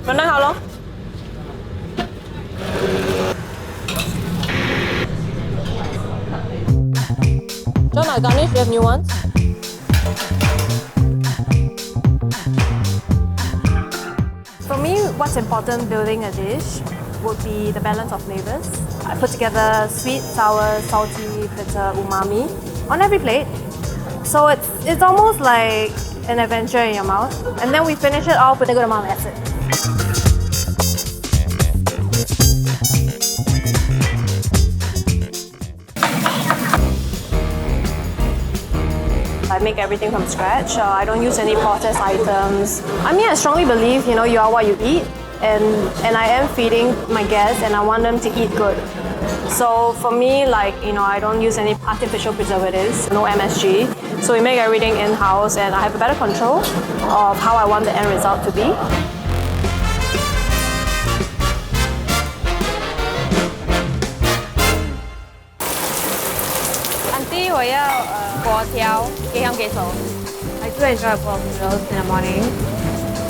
Rendang how long? John, I garnish, you have new ones? For me, what's important building a dish would be the balance of flavors. I put together sweet, sour, salty, bitter, umami on every plate. So it's almost like an adventure in your mouth. And then we finish it off with a good amount of acid. I make everything from scratch. I don't use any processed items. I mean, I strongly believe, you are what you eat, and I am feeding my guests and I want them to eat good. So for me, I don't use any artificial preservatives, no MSG. So we make everything in-house and I have a better control of how I want the end result to be. 我要粿条，几香几熟。I do enjoy boiled noodles in the morning,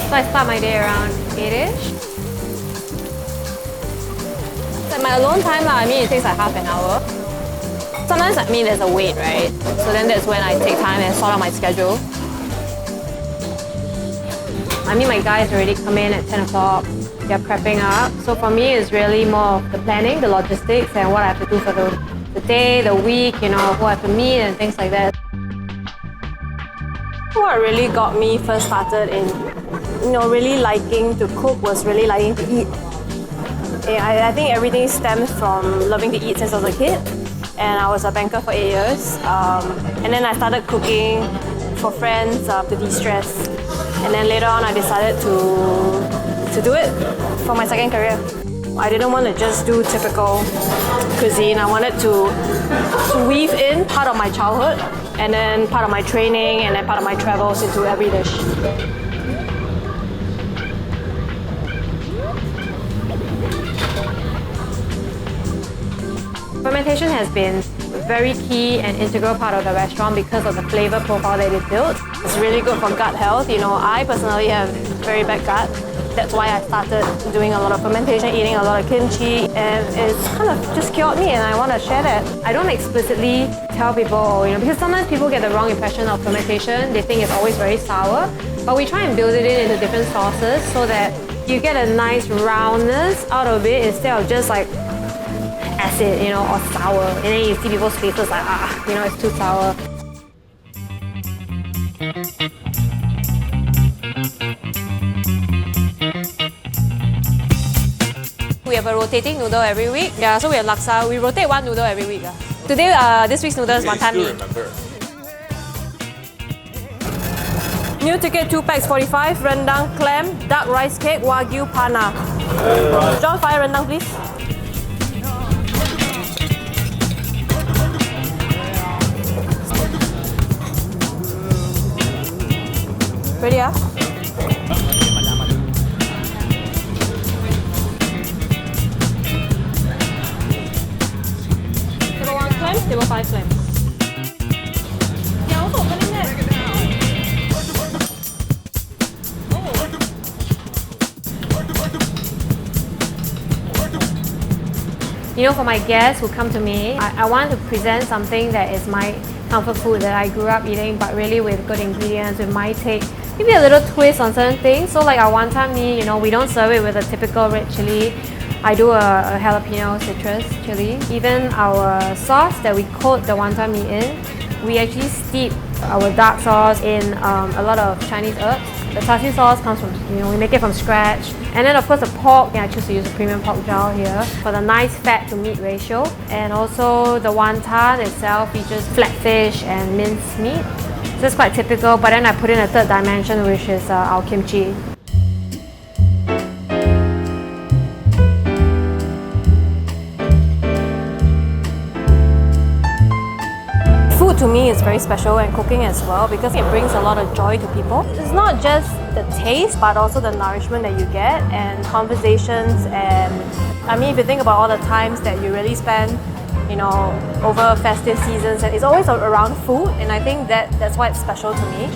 so I start my day around 8ish. At my alone time, I mean, it takes like half an hour. Sometimes, there's a wait, right? So then that's when I take time and sort out my schedule. My guys already come in at 10 o'clock. They're prepping up. So for me, it's really more of the planning, the logistics, and what I have to do for the day, the week, who I have to meet and things like that. What really got me first started in, really liking to cook was really liking to eat. I think everything stems from loving to eat since I was a kid. And I was a banker for 8 years. And then I started cooking for friends to de-stress. And then later on I decided to do it for my second career. I didn't want to just do typical cuisine. I wanted to weave in part of my childhood and then part of my training and then part of my travels into every dish. Fermentation has been a very key and integral part of the restaurant because of the flavor profile that it built. It's really good for gut health. I personally have very bad gut. That's why I started doing a lot of fermentation, eating a lot of kimchi, and it's kind of just cured me and I want to share that. I don't explicitly tell people, because sometimes people get the wrong impression of fermentation. They think it's always very sour, but we try and build it into different sauces so that you get a nice roundness out of it instead of just like acid, or sour. And then you see people's faces like, it's too sour. We have a rotating noodle every week. Yeah, so we have laksa. We rotate one noodle every week. Today, this week's noodle is wanton mee. New ticket, 2 packs, 45. Rendang, clam, duck rice cake, wagyu pana. John, 5 rendang, please. Ready, Table 1 clam, table 5 clam. Yeah, also opening that. For my guests who come to me, I want to present something that is my comfort food that I grew up eating, but really with good ingredients, with my take. Maybe a little twist on certain things. So like our wanton mee, we don't serve it with a typical red chili. I do a jalapeno citrus chili. Even our sauce that we coat the wanton mee in, we actually steep our dark sauce in a lot of Chinese herbs. The chassis sauce comes from, we make it from scratch. And then of course the pork, I choose to use a premium pork jowl here for the nice fat to meat ratio. And also the wonton itself features flatfish and minced meat. So it's quite typical, but then I put in a third dimension, which is our kimchi. Food to me is very special, and cooking as well, because it brings a lot of joy to people. It's not just the taste, but also the nourishment that you get and conversations. And if you think about all the times that you really spend over festive seasons, and it's always around food, and I think that's why it's special to me.